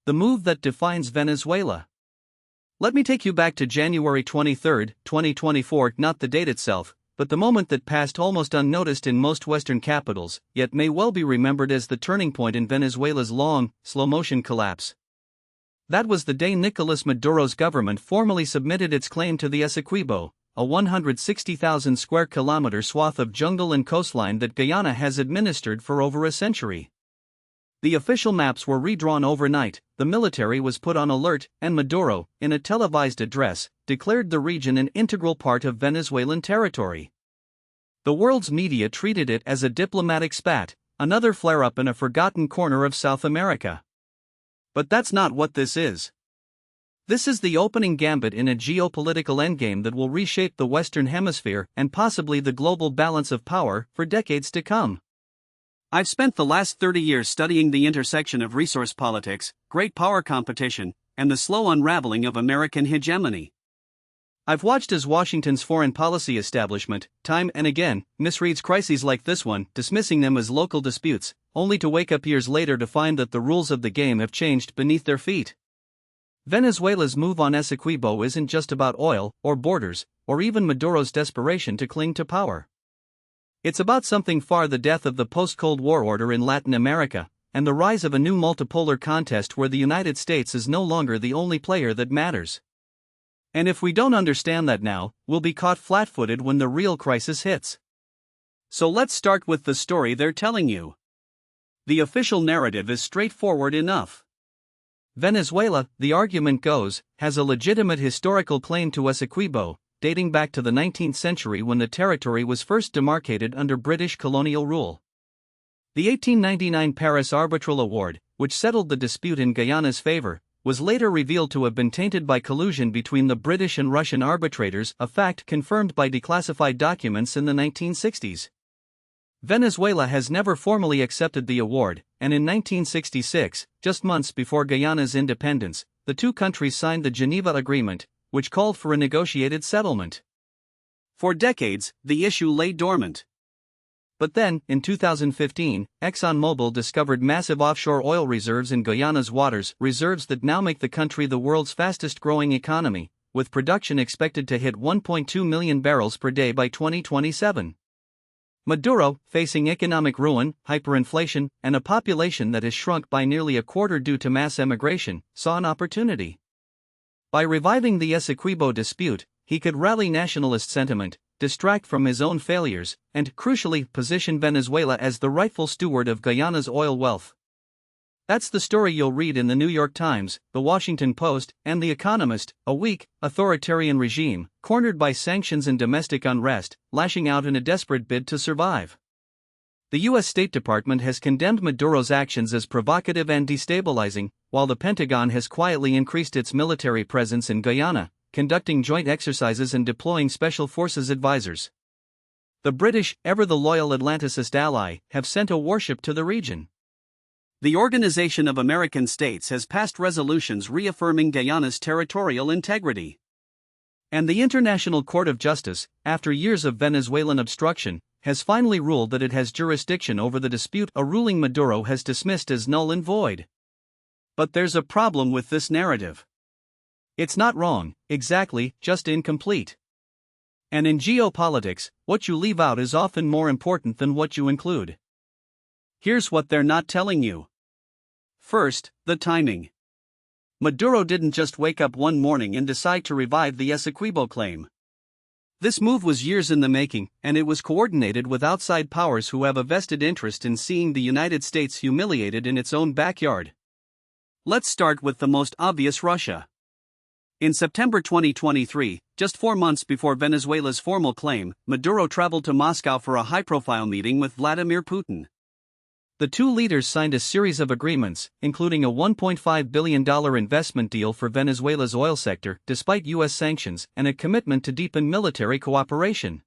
The move that defines Venezuela. Let me take you back to January 23, 2024, not the date itself, but the moment that passed almost unnoticed in most Western capitals, yet may well be remembered as the turning point in Venezuela's long, slow-motion collapse. That was the day Nicolas Maduro's government formally submitted its claim to the Essequibo, a 160,000 square kilometer swath of jungle and coastline that Guyana has administered for over a century. The official maps were redrawn overnight, the military was put on alert, and Maduro, in a televised address, declared the region an integral part of Venezuelan territory. The world's media treated it as a diplomatic spat, another flare-up in a forgotten corner of South America. But that's not what this is. This is the opening gambit in a geopolitical endgame that will reshape the Western Hemisphere and possibly the global balance of power for decades to come. I've spent the last 30 years studying the intersection of resource politics, great power competition, and the slow unraveling of American hegemony. I've watched as Washington's foreign policy establishment, time and again, misreads crises like this one, dismissing them as local disputes, only to wake up years later to find that the rules of the game have changed beneath their feet. Venezuela's move on Essequibo isn't just about oil, or borders, or even Maduro's desperation to cling to power. It's about something far the death of the post-Cold War order in Latin America, and the rise of a new multipolar contest where the United States is no longer the only player that matters. And if we don't understand that now, we'll be caught flat-footed when the real crisis hits. So let's start with the story they're telling you. The official narrative is straightforward enough. Venezuela, the argument goes, has a legitimate historical claim to Essequibo, dating back to the 19th century when the territory was first demarcated under British colonial rule. The 1899 Paris Arbitral Award, which settled the dispute in Guyana's favor, was later revealed to have been tainted by collusion between the British and Russian arbitrators, a fact confirmed by declassified documents in the 1960s. Venezuela has never formally accepted the award, and in 1966, just months before Guyana's independence, the two countries signed the Geneva Agreement, which called for a negotiated settlement. For decades, the issue lay dormant. But then, in 2015, ExxonMobil discovered massive offshore oil reserves in Guyana's waters, reserves that now make the country the world's fastest-growing economy, with production expected to hit 1.2 million barrels per day by 2027. Maduro, facing economic ruin, hyperinflation, and a population that has shrunk by nearly a quarter due to mass emigration, saw an opportunity. By reviving the Essequibo dispute, he could rally nationalist sentiment, distract from his own failures, and, crucially, position Venezuela as the rightful steward of Guyana's oil wealth. That's the story you'll read in the New York Times, the Washington Post, and The Economist, a weak, authoritarian regime, cornered by sanctions and domestic unrest, lashing out in a desperate bid to survive. The U.S. State Department has condemned Maduro's actions as provocative and destabilizing, while the Pentagon has quietly increased its military presence in Guyana, conducting joint exercises and deploying special forces advisors. The British, ever the loyal Atlanticist ally, have sent a warship to the region. The Organization of American States has passed resolutions reaffirming Guyana's territorial integrity. And the International Court of Justice, after years of Venezuelan obstruction, has finally ruled that it has jurisdiction over the dispute, a ruling Maduro has dismissed as null and void. But there's a problem with this narrative. It's not wrong, exactly, just incomplete. And in geopolitics, what you leave out is often more important than what you include. Here's what they're not telling you. First, the timing. Maduro didn't just wake up one morning and decide to revive the Essequibo claim. This move was years in the making, and it was coordinated with outside powers who have a vested interest in seeing the United States humiliated in its own backyard. Let's start with the most obvious: Russia. In September 2023, just 4 months before Venezuela's formal claim, Maduro traveled to Moscow for a high-profile meeting with Vladimir Putin. The two leaders signed a series of agreements, including a $1.5 billion investment deal for Venezuela's oil sector, despite U.S. sanctions, and a commitment to deepen military cooperation.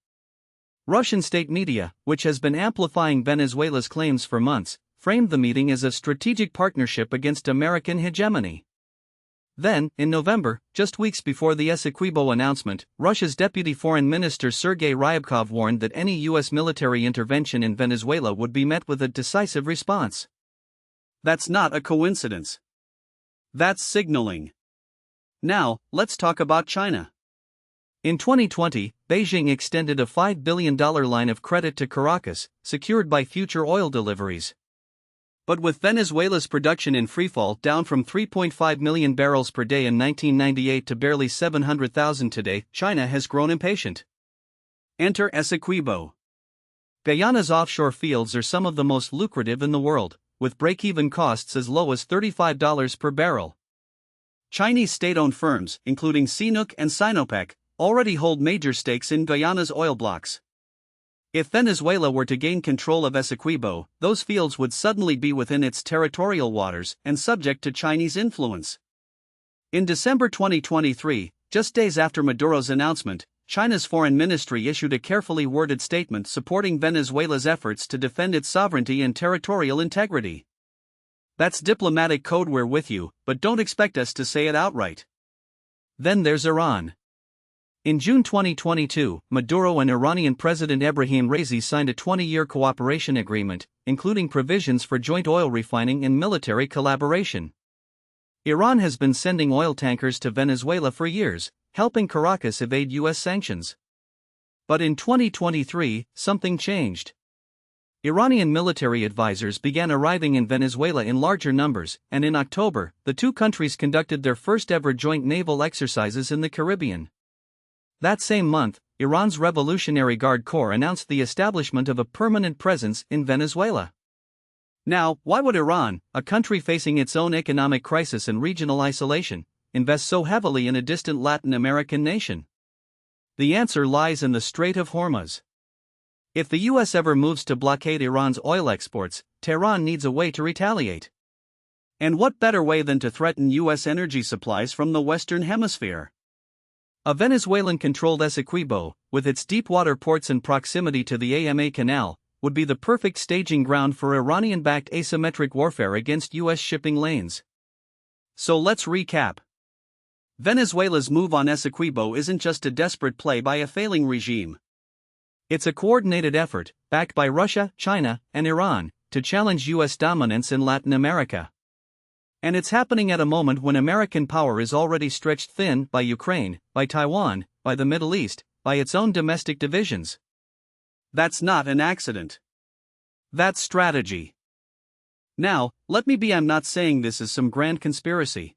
Russian state media, which has been amplifying Venezuela's claims for months, framed the meeting as a strategic partnership against American hegemony. Then, in November, just weeks before the Essequibo announcement, Russia's Deputy Foreign Minister Sergei Ryabkov warned that any U.S. military intervention in Venezuela would be met with a decisive response. That's not a coincidence. That's signaling. Now, let's talk about China. In 2020, Beijing extended a $5 billion line of credit to Caracas, secured by future oil deliveries. But with Venezuela's production in freefall down from 3.5 million barrels per day in 1998 to barely 700,000 today, China has grown impatient. Enter Essequibo. Guyana's offshore fields are some of the most lucrative in the world, with break-even costs as low as $35 per barrel. Chinese state-owned firms, including CNOOC and Sinopec, already hold major stakes in Guyana's oil blocks. If Venezuela were to gain control of Essequibo, those fields would suddenly be within its territorial waters and subject to Chinese influence. In December 2023, just days after Maduro's announcement, China's foreign ministry issued a carefully worded statement supporting Venezuela's efforts to defend its sovereignty and territorial integrity. That's diplomatic code. We're with you, but don't expect us to say it outright. Then there's Iran. In June 2022, Maduro and Iranian President Ebrahim Raisi signed a 20-year cooperation agreement, including provisions for joint oil refining and military collaboration. Iran has been sending oil tankers to Venezuela for years, helping Caracas evade U.S. sanctions. But in 2023, something changed. Iranian military advisors began arriving in Venezuela in larger numbers, and in October, the two countries conducted their first-ever joint naval exercises in the Caribbean. That same month, Iran's Revolutionary Guard Corps announced the establishment of a permanent presence in Venezuela. Now, why would Iran, a country facing its own economic crisis and regional isolation, invest so heavily in a distant Latin American nation? The answer lies in the Strait of Hormuz. If the U.S. ever moves to blockade Iran's oil exports, Tehran needs a way to retaliate. And what better way than to threaten U.S. energy supplies from the Western Hemisphere? A Venezuelan-controlled Essequibo, with its deep-water ports and proximity to the AMA Canal, would be the perfect staging ground for Iranian-backed asymmetric warfare against U.S. shipping lanes. So let's recap. Venezuela's move on Essequibo isn't just a desperate play by a failing regime. It's a coordinated effort, backed by Russia, China, and Iran, to challenge U.S. dominance in Latin America. And it's happening at a moment when American power is already stretched thin by Ukraine, by Taiwan, by the Middle East, by its own domestic divisions. That's not an accident. That's strategy. Now, I'm not saying this is some grand conspiracy.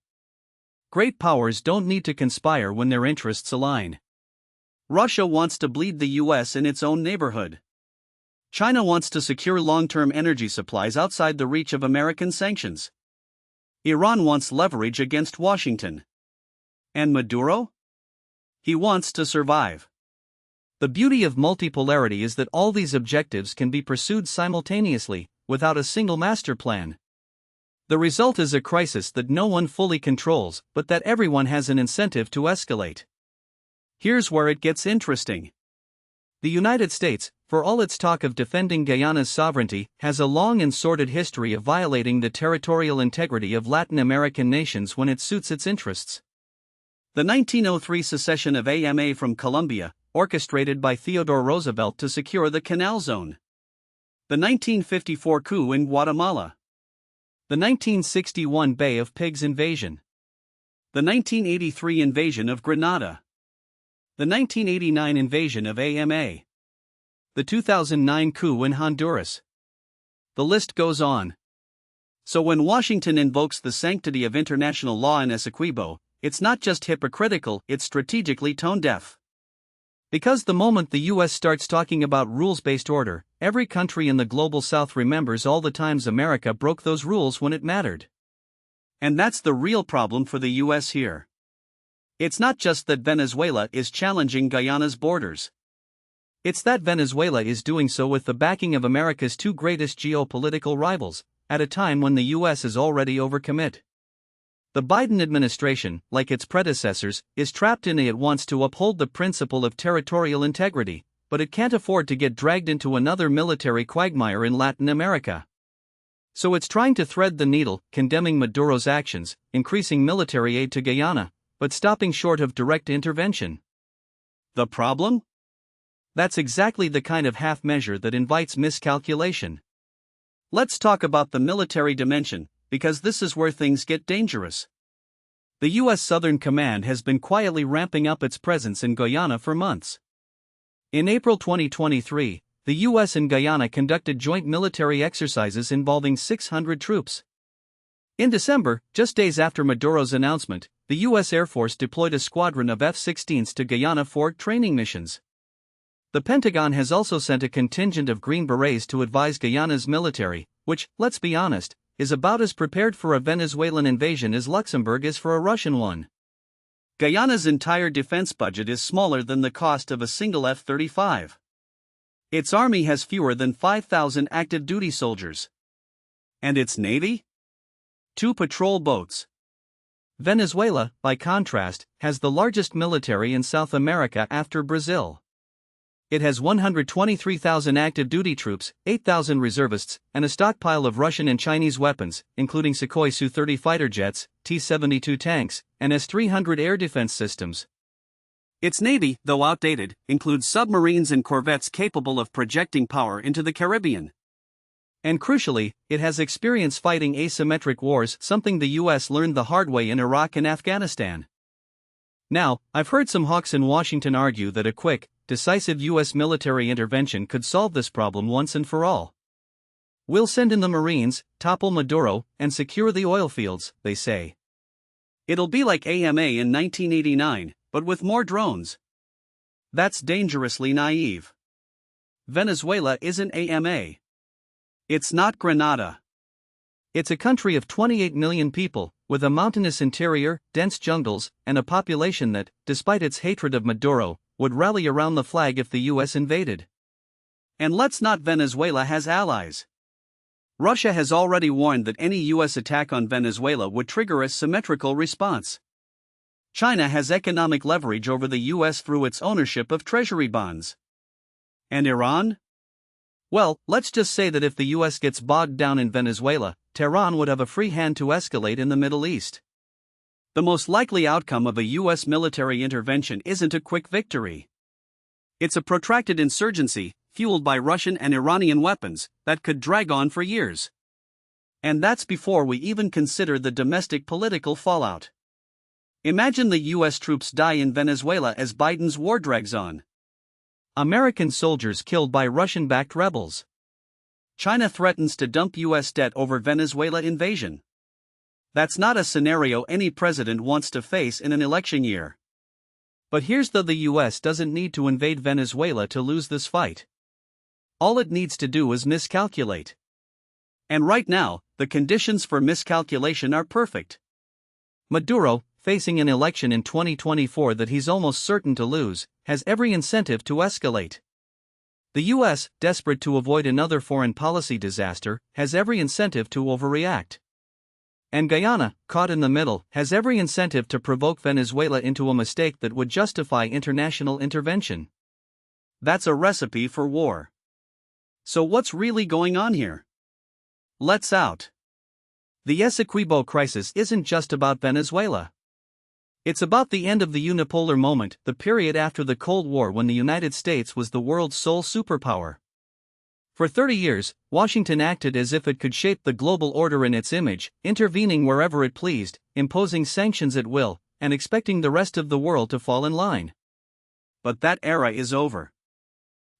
Great powers don't need to conspire when their interests align. Russia wants to bleed the U.S. in its own neighborhood. China wants to secure long-term energy supplies outside the reach of American sanctions. Iran wants leverage against Washington. And Maduro? He wants to survive. The beauty of multipolarity is that all these objectives can be pursued simultaneously, without a single master plan. The result is a crisis that no one fully controls, but that everyone has an incentive to escalate. Here's where it gets interesting. The United States, for all its talk of defending Guyana's sovereignty, has a long and sordid history of violating the territorial integrity of Latin American nations when it suits its interests. The 1903 secession of AMA from Colombia, orchestrated by Theodore Roosevelt to secure the Canal Zone. The 1954 coup in Guatemala. The 1961 Bay of Pigs invasion. The 1983 invasion of Grenada. The 1989 invasion of AMA. The 2009 coup in Honduras. The list goes on. So when Washington invokes the sanctity of international law in Essequibo, it's not just hypocritical, it's strategically tone-deaf. Because the moment the U.S. starts talking about rules-based order, every country in the global South remembers all the times America broke those rules when it mattered. And that's the real problem for the U.S. here. It's not just that Venezuela is challenging Guyana's borders. It's that Venezuela is doing so with the backing of America's two greatest geopolitical rivals, at a time when the U.S. is already overcommit. The Biden administration, like its predecessors, is trapped in it wants to uphold the principle of territorial integrity, but it can't afford to get dragged into another military quagmire in Latin America. So it's trying to thread the needle, condemning Maduro's actions, increasing military aid to Guyana, but stopping short of direct intervention. The problem? That's exactly the kind of half measure that invites miscalculation. Let's talk about the military dimension, because this is where things get dangerous. The U.S. Southern Command has been quietly ramping up its presence in Guyana for months. In April 2023, the U.S. and Guyana conducted joint military exercises involving 600 troops. In December, just days after Maduro's announcement, the U.S. Air Force deployed a squadron of F-16s to Guyana for training missions. The Pentagon has also sent a contingent of Green Berets to advise Guyana's military, which, let's be honest, is about as prepared for a Venezuelan invasion as Luxembourg is for a Russian one. Guyana's entire defense budget is smaller than the cost of a single F-35. Its army has fewer than 5,000 active duty soldiers. And its navy? 2 patrol boats. Venezuela, by contrast, has the largest military in South America after Brazil. It has 123,000 active duty troops, 8,000 reservists, and a stockpile of Russian and Chinese weapons, including Sukhoi Su-30 fighter jets, T-72 tanks, and S-300 air defense systems. Its navy, though outdated, includes submarines and corvettes capable of projecting power into the Caribbean. And crucially, it has experience fighting asymmetric wars, something the US learned the hard way in Iraq and Afghanistan. Now, I've heard some hawks in Washington argue that a quick, decisive US military intervention could solve this problem once and for all. We'll send in the Marines, topple Maduro, and secure the oil fields, they say. It'll be like AMA in 1989, but with more drones. That's dangerously naive. Venezuela isn't AMA. It's not Grenada. It's a country of 28 million people, with a mountainous interior, dense jungles, and a population that, despite its hatred of Maduro, would rally around the flag if the US invaded. And let's not Venezuela has allies. Russia has already warned that any US attack on Venezuela would trigger a symmetrical response. China has economic leverage over the US through its ownership of treasury bonds. And Iran? Well, let's just say that if the US gets bogged down in Venezuela, Tehran would have a free hand to escalate in the Middle East. The most likely outcome of a US military intervention isn't a quick victory. It's a protracted insurgency, fueled by Russian and Iranian weapons, that could drag on for years. And that's before we even consider the domestic political fallout. Imagine the US troops die in Venezuela as Biden's war drags on. American soldiers killed by Russian-backed rebels. China threatens to dump US debt over Venezuela invasion. That's not a scenario any president wants to face in an election year. But here's the US doesn't need to invade Venezuela to lose this fight. All it needs to do is miscalculate. And right now, the conditions for miscalculation are perfect. Maduro, facing an election in 2024 that he's almost certain to lose, has every incentive to escalate. The US, desperate to avoid another foreign policy disaster, has every incentive to overreact. And Guyana, caught in the middle, has every incentive to provoke Venezuela into a mistake that would justify international intervention. That's a recipe for war. So what's really going on here? Let's out. The Essequibo crisis isn't just about Venezuela. It's about the end of the unipolar moment, the period after the Cold War when the United States was the world's sole superpower. For 30 years, Washington acted as if it could shape the global order in its image, intervening wherever it pleased, imposing sanctions at will, and expecting the rest of the world to fall in line. But that era is over.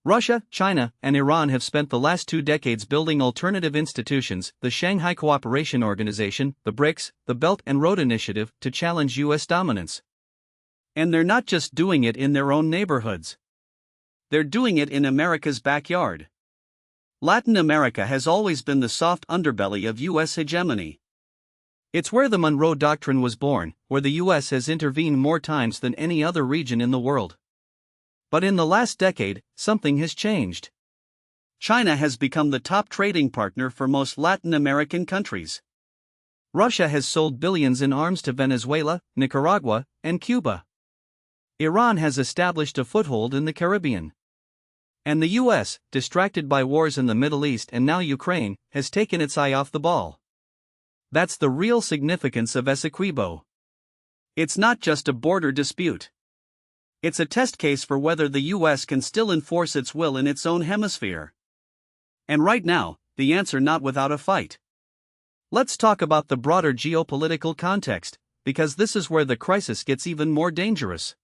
Russia, China, and Iran have spent the last 2 decades building alternative institutions, the Shanghai Cooperation Organization, the BRICS, the Belt and Road Initiative, to challenge US dominance. And they're not just doing it in their own neighborhoods. They're doing it in America's backyard. Latin America has always been the soft underbelly of US hegemony. It's where the Monroe Doctrine was born, where the US has intervened more times than any other region in the world. But in the last decade, something has changed. China has become the top trading partner for most Latin American countries. Russia has sold billions in arms to Venezuela, Nicaragua, and Cuba. Iran has established a foothold in the Caribbean. And the US, distracted by wars in the Middle East and now Ukraine, has taken its eye off the ball. That's the real significance of Essequibo. It's not just a border dispute. It's a test case for whether the US can still enforce its will in its own hemisphere. And right now, the answer not without a fight. Let's talk about the broader geopolitical context, because this is where the crisis gets even more dangerous.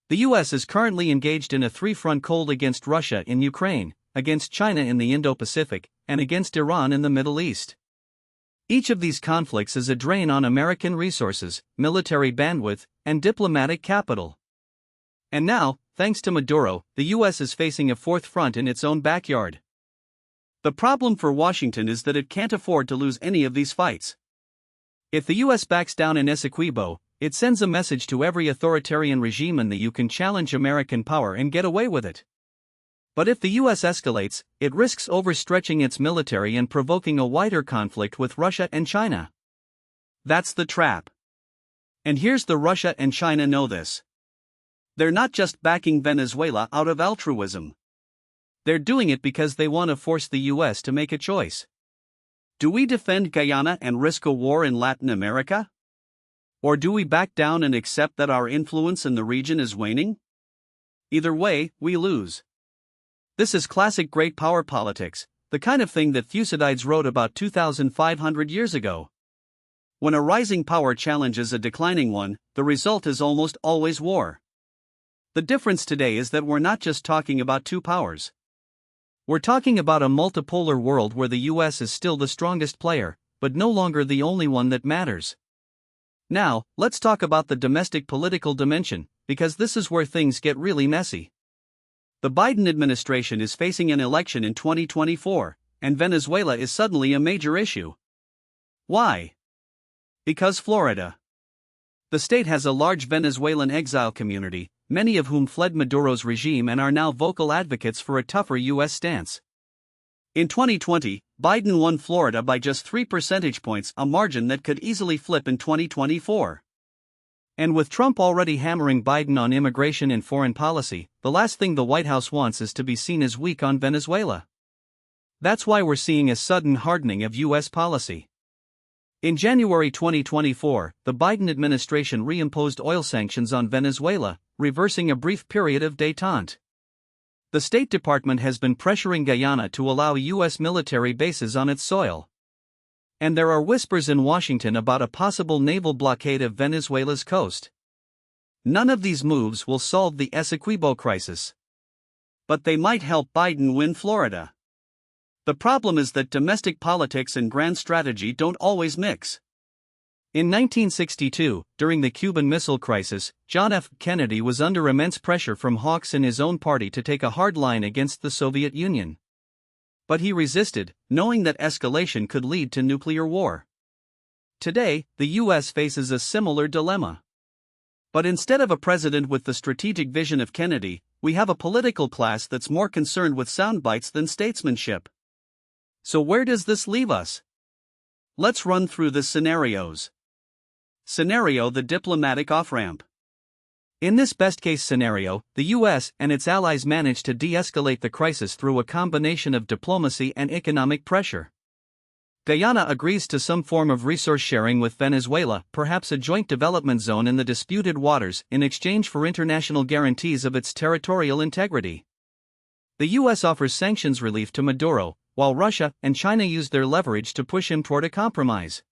The US is currently engaged in a three-front cold against Russia in Ukraine, against China in the Indo-Pacific, and against Iran in the Middle East. Each of these conflicts is a drain on American resources, military bandwidth, and diplomatic capital. And now, thanks to Maduro, the US is facing a fourth front in its own backyard. The problem for Washington is that it can't afford to lose any of these fights. If the US backs down in Essequibo, it sends a message to every authoritarian regime that you can challenge American power and get away with it. But if the US escalates, it risks overstretching its military and provoking a wider conflict with Russia and China. That's the trap. And here's the Russia and China know this. They're not just backing Venezuela out of altruism. They're doing it because they want to force the US to make a choice. Do we defend Guyana and risk a war in Latin America? Or do we back down and accept that our influence in the region is waning? Either way, we lose. This is classic great power politics, the kind of thing that Thucydides wrote about 2,500 years ago. When a rising power challenges a declining one, the result is almost always war. The difference today is that we're not just talking about two powers. We're talking about a multipolar world where the US is still the strongest player, but no longer the only one that matters. Now, let's talk about the domestic political dimension, because this is where things get really messy. The Biden administration is facing an election in 2024, and Venezuela is suddenly a major issue. Why? Because Florida. The state has a large Venezuelan exile community, many of whom fled Maduro's regime and are now vocal advocates for a tougher U.S. stance. In 2020, Biden won Florida by just 3 percentage points, a margin that could easily flip in 2024. And with Trump already hammering Biden on immigration and foreign policy, the last thing the White House wants is to be seen as weak on Venezuela. That's why we're seeing a sudden hardening of U.S. policy. In January 2024, the Biden administration reimposed oil sanctions on Venezuela, reversing a brief period of détente. The State Department has been pressuring Guyana to allow U.S. military bases on its soil. And there are whispers in Washington about a possible naval blockade of Venezuela's coast. None of these moves will solve the Essequibo crisis. But they might help Biden win Florida. The problem is that domestic politics and grand strategy don't always mix. In 1962, during the Cuban Missile Crisis, John F. Kennedy was under immense pressure from hawks in his own party to take a hard line against the Soviet Union. But he resisted, knowing that escalation could lead to nuclear war. Today, the U.S. faces a similar dilemma. But instead of a president with the strategic vision of Kennedy, we have a political class that's more concerned with soundbites than statesmanship. So where does this leave us? Let's run through the scenarios. Scenario: the diplomatic off-ramp. In this best-case scenario, the U.S. and its allies manage to de-escalate the crisis through a combination of diplomacy and economic pressure. Guyana agrees to some form of resource sharing with Venezuela, perhaps a joint development zone in the disputed waters, in exchange for international guarantees of its territorial integrity. The U.S. offers sanctions relief to Maduro, while Russia and China use their leverage to push him toward a compromise.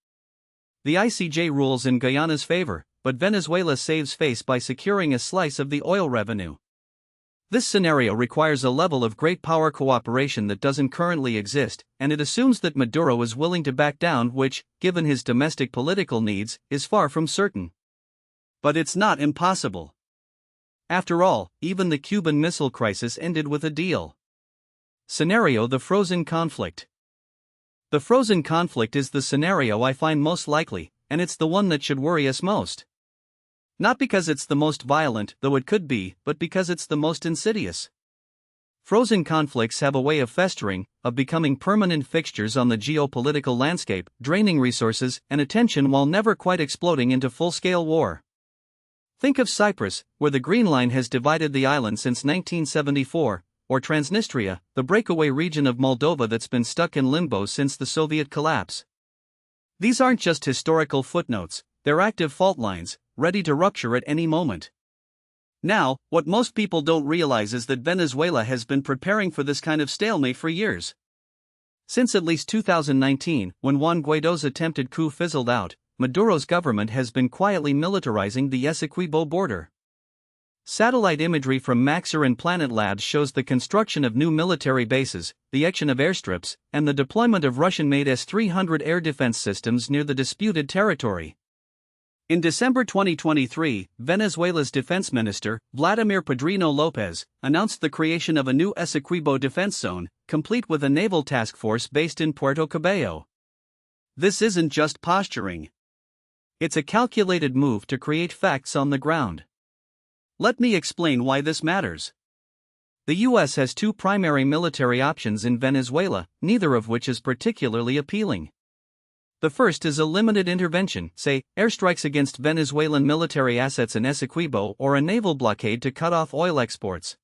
The ICJ rules in Guyana's favor, but Venezuela saves face by securing a slice of the oil revenue. This scenario requires a level of great power cooperation that doesn't currently exist, and it assumes that Maduro is willing to back down, which, given his domestic political needs, is far from certain. But it's not impossible. After all, even the Cuban Missile Crisis ended with a deal. Scenario: the frozen conflict. The frozen conflict is the scenario I find most likely, and it's the one that should worry us most. Not because it's the most violent, though it could be, but because it's the most insidious. Frozen conflicts have a way of festering, of becoming permanent fixtures on the geopolitical landscape, draining resources and attention while never quite exploding into full-scale war. Think of Cyprus, where the Green Line has divided the island since 1974, or Transnistria, the breakaway region of Moldova that's been stuck in limbo since the Soviet collapse. These aren't just historical footnotes, they're active fault lines, ready to rupture at any moment. Now, what most people don't realize is that Venezuela has been preparing for this kind of stalemate for years. Since at least 2019, when Juan Guaido's attempted coup fizzled out, Maduro's government has been quietly militarizing the Essequibo border. Satellite imagery from Maxar and Planet Labs shows the construction of new military bases, the erection of airstrips, and the deployment of Russian-made S-300 air defense systems near the disputed territory. In December 2023, Venezuela's defense minister, Vladimir Padrino Lopez, announced the creation of a new Essequibo defense zone, complete with a naval task force based in Puerto Cabello. This isn't just posturing. It's a calculated move to create facts on the ground. Let me explain why this matters. The U.S. has two primary military options in Venezuela, neither of which is particularly appealing. The first is a limited intervention, say, airstrikes against Venezuelan military assets in Essequibo, or a naval blockade to cut off oil exports.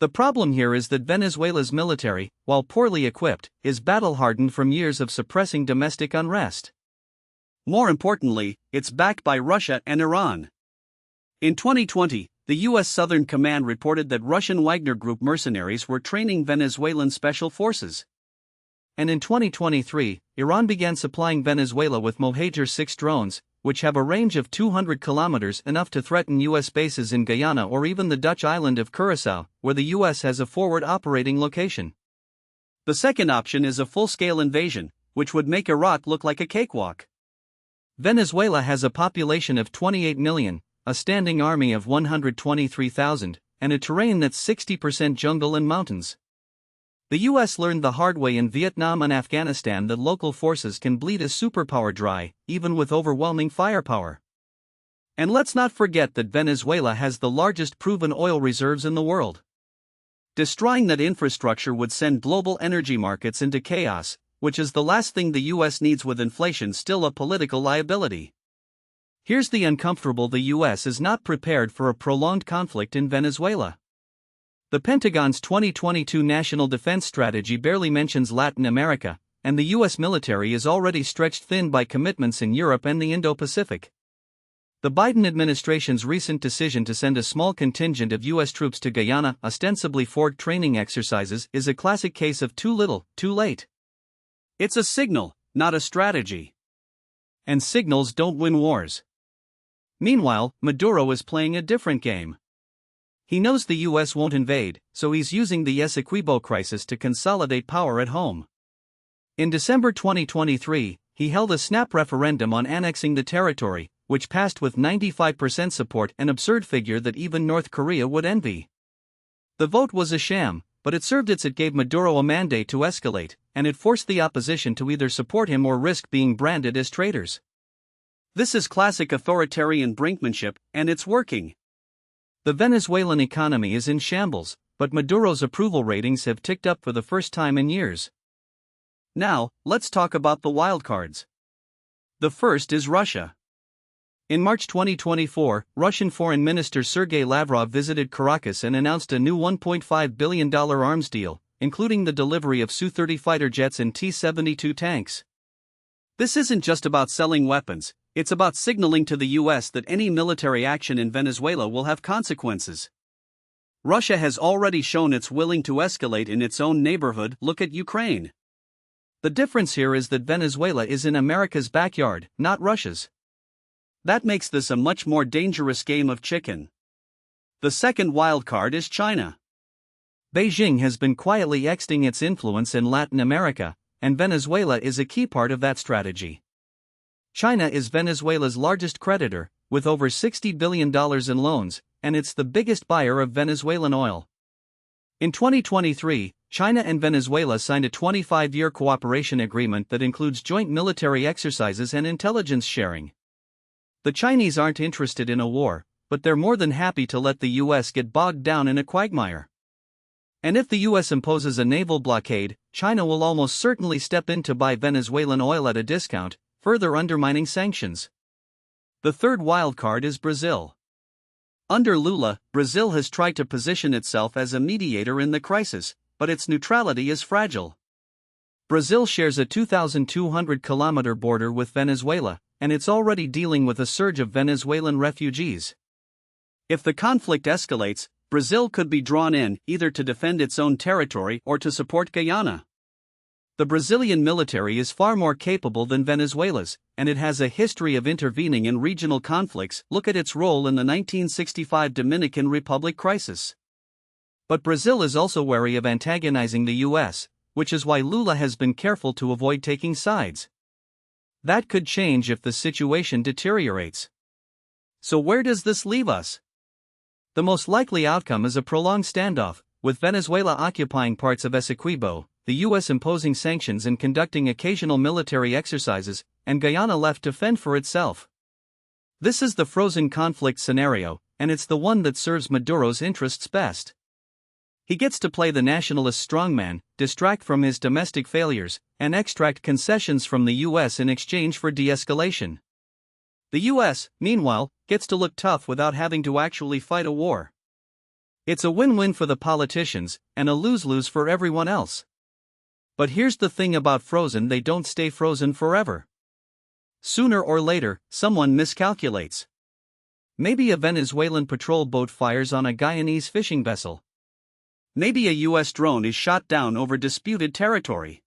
The problem here is that Venezuela's military, while poorly equipped, is battle-hardened from years of suppressing domestic unrest. More importantly, it's backed by Russia and Iran. In 2020, the U.S. Southern Command reported that Russian Wagner Group mercenaries were training Venezuelan special forces. And in 2023, Iran began supplying Venezuela with Mohajer 6 drones, which have a range of 200 kilometers, enough to threaten U.S. bases in Guyana or even the Dutch island of Curaçao, where the U.S. has a forward operating location. The second option is a full-scale invasion, which would make Iraq look like a cakewalk. Venezuela has a population of 28 million, a standing army of 123,000, and a terrain that's 60% jungle and mountains. The U.S. learned the hard way in Vietnam and Afghanistan that local forces can bleed a superpower dry, even with overwhelming firepower. And let's not forget that Venezuela has the largest proven oil reserves in the world. Destroying that infrastructure would send global energy markets into chaos, which is the last thing the U.S. needs with inflation still a political liability. Here's the uncomfortable: the U.S. is not prepared for a prolonged conflict in Venezuela. The Pentagon's 2022 National Defense Strategy barely mentions Latin America, and the U.S. military is already stretched thin by commitments in Europe and the Indo-Pacific. The Biden administration's recent decision to send a small contingent of U.S. troops to Guyana, ostensibly for training exercises, is a classic case of too little, too late. It's a signal, not a strategy. And signals don't win wars. Meanwhile, Maduro is playing a different game. He knows the U.S. won't invade, so he's using the Essequibo crisis to consolidate power at home. In December 2023, he held a snap referendum on annexing the territory, which passed with 95% support, an absurd figure that even North Korea would envy. The vote was a sham, but it served it gave Maduro a mandate to escalate, and it forced the opposition to either support him or risk being branded as traitors. This is classic authoritarian brinkmanship, and it's working. The Venezuelan economy is in shambles, but Maduro's approval ratings have ticked up for the first time in years. Now, let's talk about the wildcards. The first is Russia. In March 2024, Russian Foreign Minister Sergei Lavrov visited Caracas and announced a new $1.5 billion arms deal, including the delivery of Su-30 fighter jets and T-72 tanks. This isn't just about selling weapons, it's about signaling to the U.S. that any military action in Venezuela will have consequences. Russia has already shown it's willing to escalate in its own neighborhood. Look at Ukraine. The difference here is that Venezuela is in America's backyard, not Russia's. That makes this a much more dangerous game of chicken. The second wildcard is China. Beijing has been quietly extending its influence in Latin America, and Venezuela is a key part of that strategy. China is Venezuela's largest creditor, with over $60 billion in loans, and it's the biggest buyer of Venezuelan oil. In 2023, China and Venezuela signed a 25-year cooperation agreement that includes joint military exercises and intelligence sharing. The Chinese aren't interested in a war, but they're more than happy to let the U.S. get bogged down in a quagmire. And if the U.S. imposes a naval blockade, China will almost certainly step in to buy Venezuelan oil at a discount, further undermining sanctions. The third wildcard is Brazil. Under Lula, Brazil has tried to position itself as a mediator in the crisis, but its neutrality is fragile. Brazil shares a 2,200-kilometer border with Venezuela, and it's already dealing with a surge of Venezuelan refugees. If the conflict escalates, Brazil could be drawn in, either to defend its own territory or to support Guyana. The Brazilian military is far more capable than Venezuela's, and it has a history of intervening in regional conflicts. Look at its role in the 1965 Dominican Republic crisis. But Brazil is also wary of antagonizing the US, which is why Lula has been careful to avoid taking sides. That could change if the situation deteriorates. So where does this leave us? The most likely outcome is a prolonged standoff, with Venezuela occupying parts of Essequibo, the US imposing sanctions and conducting occasional military exercises, and Guyana left to fend for itself. This is the frozen conflict scenario, and it's the one that serves Maduro's interests best. He gets to play the nationalist strongman, distract from his domestic failures, and extract concessions from the US in exchange for de-escalation. The US, meanwhile, gets to look tough without having to actually fight a war. It's a win-win for the politicians, and a lose-lose for everyone else. But here's the thing about frozen: they don't stay frozen forever. Sooner or later, someone miscalculates. Maybe a Venezuelan patrol boat fires on a Guyanese fishing vessel. Maybe a US drone is shot down over disputed territory.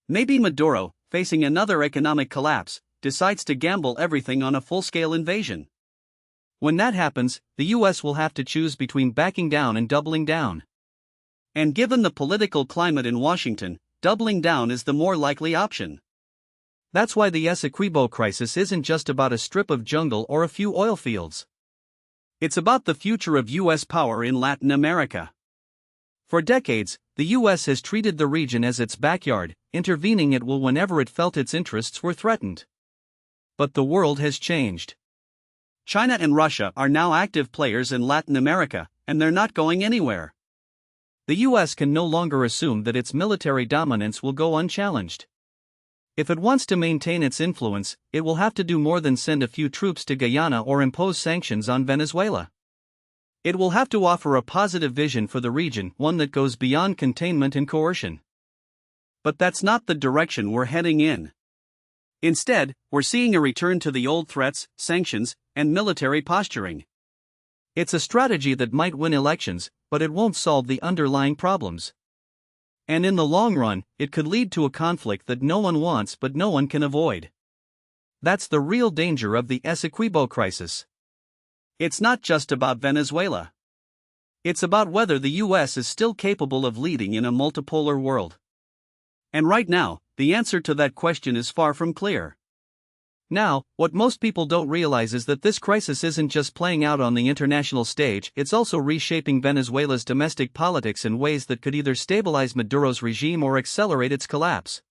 Maybe Maduro, facing another economic collapse, decides to gamble everything on a full-scale invasion. When that happens, the US will have to choose between backing down and doubling down. And given the political climate in Washington, doubling down is the more likely option. That's why the Essequibo crisis isn't just about a strip of jungle or a few oil fields. It's about the future of US power in Latin America. For decades, the US has treated the region as its backyard, intervening at will whenever it felt its interests were threatened. But the world has changed. China and Russia are now active players in Latin America, and they're not going anywhere. The US can no longer assume that its military dominance will go unchallenged. If it wants to maintain its influence, it will have to do more than send a few troops to Guyana or impose sanctions on Venezuela. It will have to offer a positive vision for the region, one that goes beyond containment and coercion. But that's not the direction we're heading in. Instead, we're seeing a return to the old threats, sanctions, and military posturing. It's a strategy that might win elections, but it won't solve the underlying problems. And in the long run, it could lead to a conflict that no one wants but no one can avoid. That's the real danger of the Essequibo crisis. It's not just about Venezuela. It's about whether the US is still capable of leading in a multipolar world. And right now, the answer to that question is far from clear. Now, what most people don't realize is that this crisis isn't just playing out on the international stage, it's also reshaping Venezuela's domestic politics in ways that could either stabilize Maduro's regime or accelerate its collapse.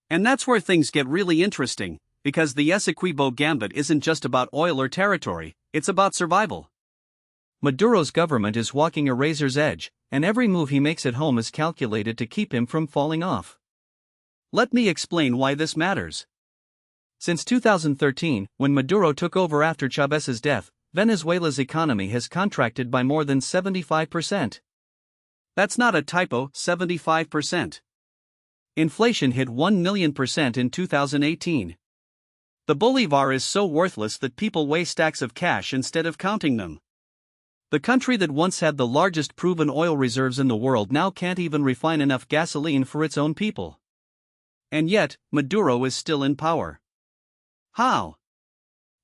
And that's where things get really interesting, because the Essequibo gambit isn't just about oil or territory, it's about survival. Maduro's government is walking a razor's edge, and every move he makes at home is calculated to keep him from falling off. Let me explain why this matters. Since 2013, when Maduro took over after Chávez's death, Venezuela's economy has contracted by more than 75%. That's not a typo, 75%. Inflation hit 1,000,000% in 2018. The bolivar is so worthless that people weigh stacks of cash instead of counting them. The country that once had the largest proven oil reserves in the world now can't even refine enough gasoline for its own people. And yet, Maduro is still in power. How?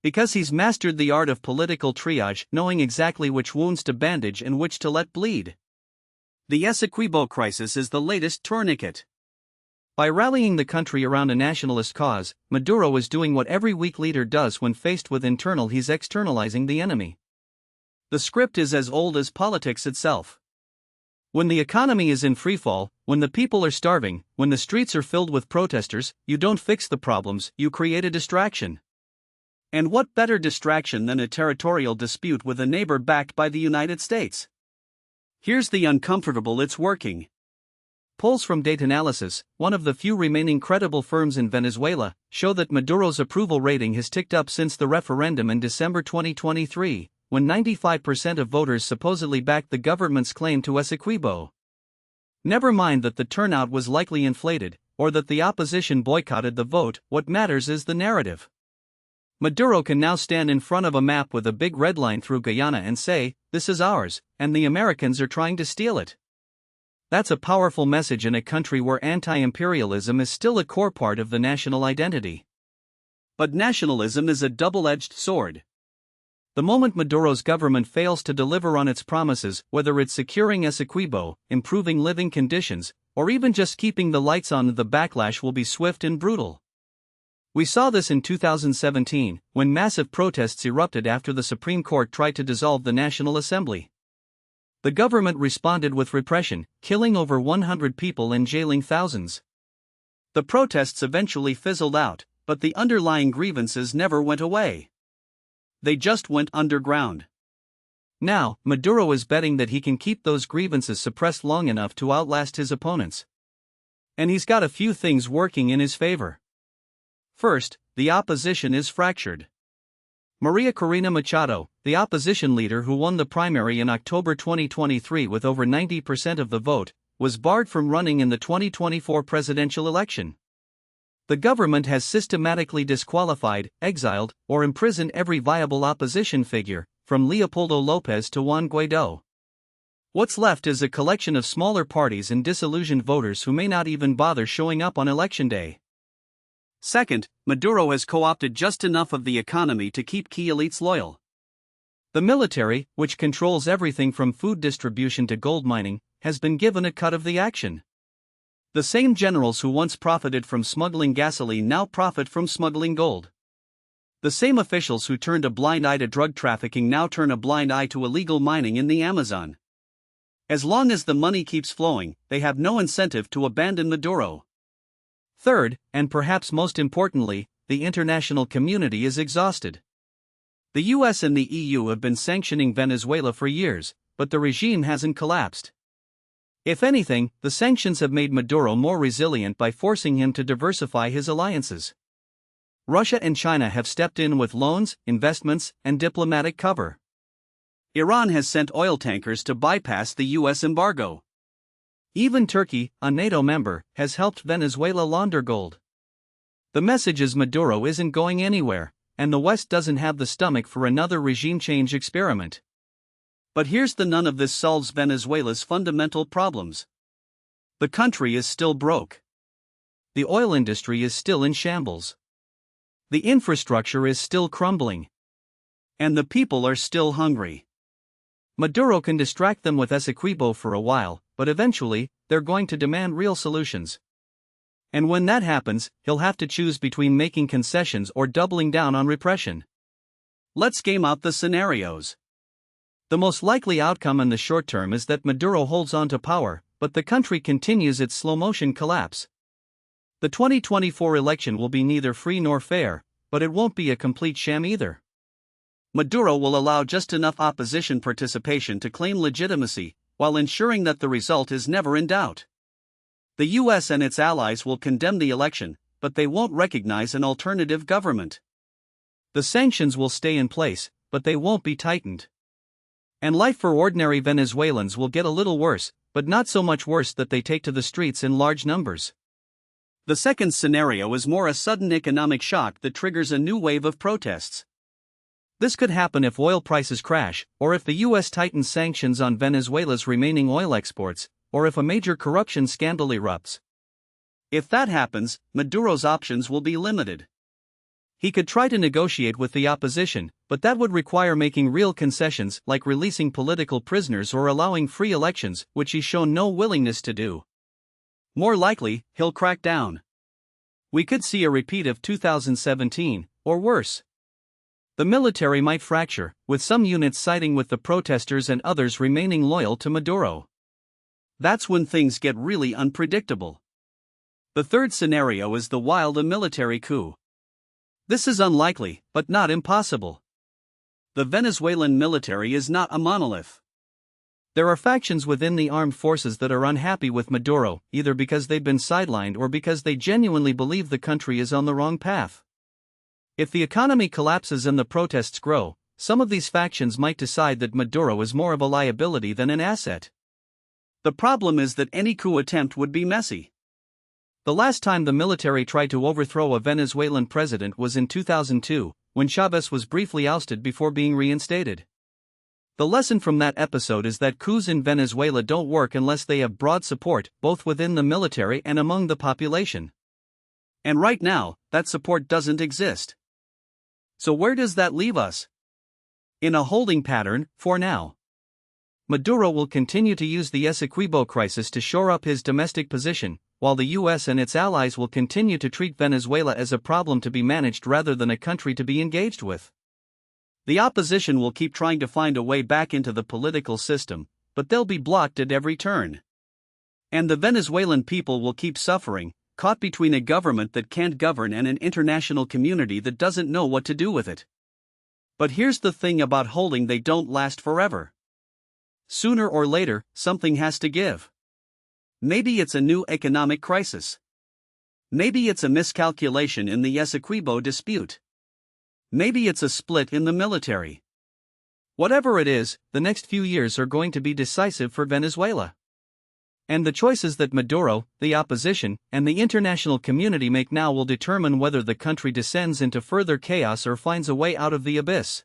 Because he's mastered the art of political triage, knowing exactly which wounds to bandage and which to let bleed. The Essequibo crisis is the latest tourniquet. By rallying the country around a nationalist cause, Maduro is doing what every weak leader does when faced with internal: he's externalizing the enemy. The script is as old as politics itself. When the economy is in freefall, when the people are starving, when the streets are filled with protesters, you don't fix the problems, you create a distraction. And what better distraction than a territorial dispute with a neighbor backed by the United States? Here's the uncomfortable: it's working. Polls from Dataanalysis, one of the few remaining credible firms in Venezuela, show that Maduro's approval rating has ticked up since the referendum in December 2023, when 95% of voters supposedly backed the government's claim to Essequibo. Never mind that the turnout was likely inflated, or that the opposition boycotted the vote, what matters is the narrative. Maduro can now stand in front of a map with a big red line through Guyana and say, "This is ours, and the Americans are trying to steal it." That's a powerful message in a country where anti-imperialism is still a core part of the national identity. But nationalism is a double-edged sword. The moment Maduro's government fails to deliver on its promises, whether it's securing Essequibo, improving living conditions, or even just keeping the lights on, the backlash will be swift and brutal. We saw this in 2017, when massive protests erupted after the Supreme Court tried to dissolve the National Assembly. The government responded with repression, killing over 100 people and jailing thousands. The protests eventually fizzled out, but the underlying grievances never went away. They just went underground. Now, Maduro is betting that he can keep those grievances suppressed long enough to outlast his opponents. And he's got a few things working in his favor. First, the opposition is fractured. Maria Corina Machado, the opposition leader who won the primary in October 2023 with over 90% of the vote, was barred from running in the 2024 presidential election. The government has systematically disqualified, exiled, or imprisoned every viable opposition figure, from Leopoldo Lopez to Juan Guaidó. What's left is a collection of smaller parties and disillusioned voters who may not even bother showing up on election day. Second, Maduro has co-opted just enough of the economy to keep key elites loyal. The military, which controls everything from food distribution to gold mining, has been given a cut of the action. The same generals who once profited from smuggling gasoline now profit from smuggling gold. The same officials who turned a blind eye to drug trafficking now turn a blind eye to illegal mining in the Amazon. As long as the money keeps flowing, they have no incentive to abandon Maduro. Third, and perhaps most importantly, the international community is exhausted. The US and the EU have been sanctioning Venezuela for years, but the regime hasn't collapsed. If anything, the sanctions have made Maduro more resilient by forcing him to diversify his alliances. Russia and China have stepped in with loans, investments, and diplomatic cover. Iran has sent oil tankers to bypass the US embargo. Even Turkey, a NATO member, has helped Venezuela launder gold. The message is Maduro isn't going anywhere, and the West doesn't have the stomach for another regime change experiment. But here's the: none of this solves Venezuela's fundamental problems. The country is still broke. The oil industry is still in shambles. The infrastructure is still crumbling. And the people are still hungry. Maduro can distract them with Essequibo for a while, but eventually, they're going to demand real solutions. And when that happens, he'll have to choose between making concessions or doubling down on repression. Let's game out the scenarios. The most likely outcome in the short term is that Maduro holds on to power, but the country continues its slow-motion collapse. The 2024 election will be neither free nor fair, but it won't be a complete sham either. Maduro will allow just enough opposition participation to claim legitimacy, while ensuring that the result is never in doubt. The US and its allies will condemn the election, but they won't recognize an alternative government. The sanctions will stay in place, but they won't be tightened. And life for ordinary Venezuelans will get a little worse, but not so much worse that they take to the streets in large numbers. The second scenario is more a sudden economic shock that triggers a new wave of protests. This could happen if oil prices crash, or if the US tightens sanctions on Venezuela's remaining oil exports, or if a major corruption scandal erupts. If that happens, Maduro's options will be limited. He could try to negotiate with the opposition, but that would require making real concessions like releasing political prisoners or allowing free elections, which he's shown no willingness to do. More likely, he'll crack down. We could see a repeat of 2017, or worse. The military might fracture, with some units siding with the protesters and others remaining loyal to Maduro. That's when things get really unpredictable. The third scenario is the wild military coup. This is unlikely, but not impossible. The Venezuelan military is not a monolith. There are factions within the armed forces that are unhappy with Maduro, either because they've been sidelined or because they genuinely believe the country is on the wrong path. If the economy collapses and the protests grow, some of these factions might decide that Maduro is more of a liability than an asset. The problem is that any coup attempt would be messy. The last time the military tried to overthrow a Venezuelan president was in 2002, when Chavez was briefly ousted before being reinstated. The lesson from that episode is that coups in Venezuela don't work unless they have broad support, both within the military and among the population. And right now, that support doesn't exist. So where does that leave us? In a holding pattern, for now. Maduro will continue to use the Essequibo crisis to shore up his domestic position, while the US and its allies will continue to treat Venezuela as a problem to be managed rather than a country to be engaged with. The opposition will keep trying to find a way back into the political system, but they'll be blocked at every turn. And the Venezuelan people will keep suffering, caught between a government that can't govern and an international community that doesn't know what to do with it. But here's the thing about holding: they don't last forever. Sooner or later, something has to give. Maybe it's a new economic crisis. Maybe it's a miscalculation in the Essequibo dispute. Maybe it's a split in the military. Whatever it is, the next few years are going to be decisive for Venezuela. And the choices that Maduro, the opposition, and the international community make now will determine whether the country descends into further chaos or finds a way out of the abyss.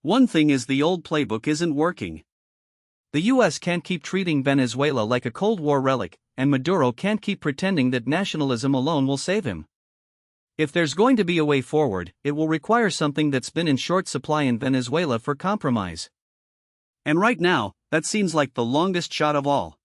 One thing is, the old playbook isn't working. The US can't keep treating Venezuela like a Cold War relic, and Maduro can't keep pretending that nationalism alone will save him. If there's going to be a way forward, it will require something that's been in short supply in Venezuela: for compromise. And right now, that seems like the longest shot of all.